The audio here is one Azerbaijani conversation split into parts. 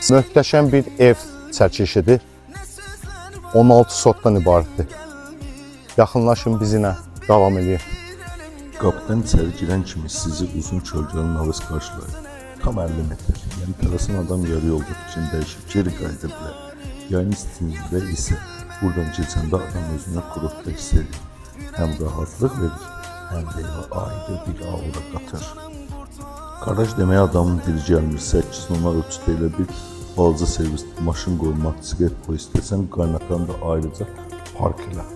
Möhtəşəm bir ev çəkilişidir. 16 sotdan ibarətdir. Yaxınlaşın bizimlə, davam edin. Qapıdan içəri girən kimi sizi uzun kölgəli navız qarşılayır. Tam 50 metr. Yəni tələsən adam yarı yolda fikrini dəyişib geri qayıda bilər. Yayın istinizdə isə buradan keçəndə adam özünə kurortda hiss edir. Həm rahatlıq verir, həm də ayrı bir aura qatır. Garaj demək adamın dili gəlmir. 8 nömrə ölçüdə elə bir balaca servis, maşın qoymaq, siqaret qoy istəsən, qaynatan da ayrıca park elə.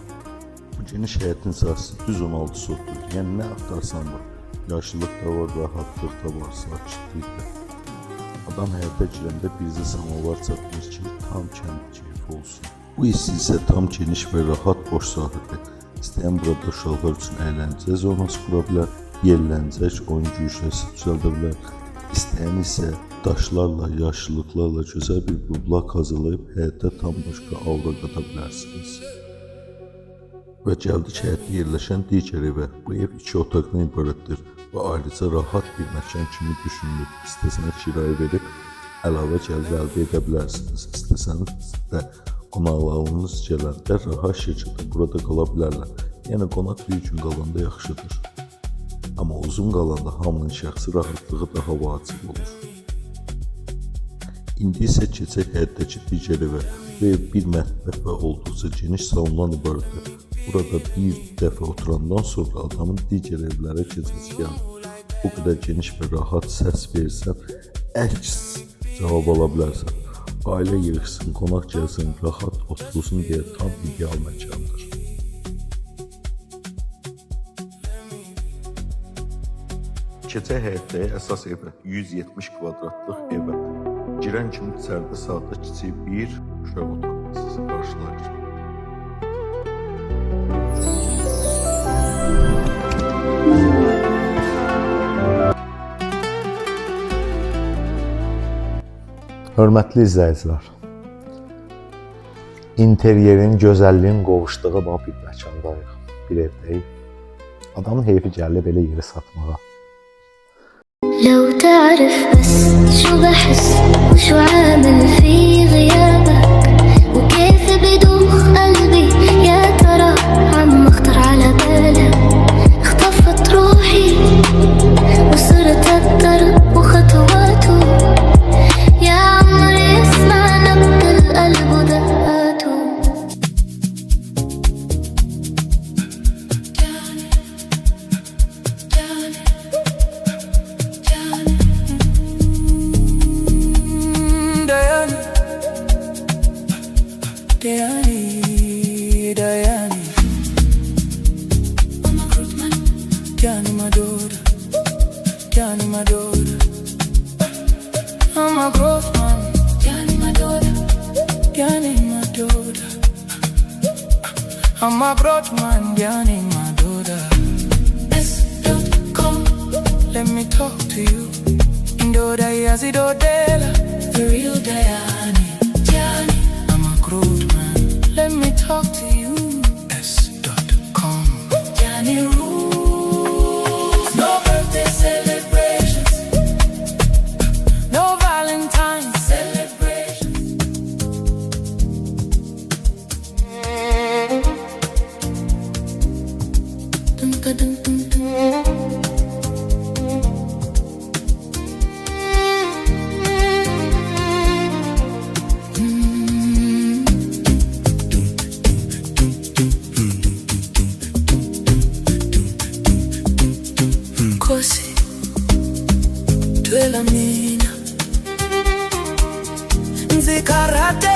Bu geniş həyətin sahəsi düz 16 sotdur. Yəni nə axtarsan var. Yaşlılıq da var, rahatlıq da var, sakitlik də. Adam həyətə girəndə bizə samavar çatmış ki, tam kənd keyfi olsun. Bu hissi isə tam geniş və rahat boş sahədir. İstəyən burada uşaqlar üçün əyləncə zonası qura bilər, yerlənəcək oyun güşəsi düzəldə bilər. İstəyən isə daşlarla, yaşlılıqlarla gözəl bir bublaq hazırlayıb həyətdə tam başqa aura qata bilərsiniz. Və gəldik həyətdə yerləşən digər evə. Bu ev 2 otaqdan ibarətdir və ayrıca rahat bir məkan kimi düşünülür. İstəsəniz kirayə verib əlavə gəlir əldə edə bilərsiniz. İstəsəniz də qonaqlarınız gələndə rahat şəkildə burada qala bilərlər. Yəni qonaq bir gün qalanda yaxşıdır. Amma uzun qalanda hamının şəxsi rahatlığı daha vacib olur. İndi isə keçək həyətdəki digər evə. Bu ev bir mətbəx və olduqca geniş salondan ibarətdir. Burada bir dəfə oturandan sonra adamın digər evlərə keçəsi gəlir. O qədər geniş və rahat səs versən, əks cavab ala bilərsən. Ailə yığışsın, qonaq gəlsin, rahat oturulsun deyə tam ideal məkandır. Keçək həyətdəyə əsas evə, 170 kvadratlıq evə. Girən kimi içəridə sağda kiçik bir uşaq otağı sizi qarşılayır. Hörmətli izləyicilər, interyerin, gözəlliyinin qovuşduğu bir məkandayıq, bir evdəyik. Adamın heyfi gəlir belə yeri satmağa. لو تعرف بس شو بحس وشو عامل في غيابك وكيف بدوخ قلبي يا ترى عم اخطر على بالك اختفت روحي وصرت الدرب وخطواته يا عمري اسمع نبض القلب ودقاته Dayani Diani Madura Diani Madura I'm a growth man Diani Madura Diani Madura I'm a growth man Diani Madura S.com Let me talk to you Indoda Yazido Dela The real Diani Diani I'm a growth man Let me talk to you S.com Diani rules No birthday celebrations No Valentine's celebrations Dun dun dun dun dun Così tu e la mina Nzikarate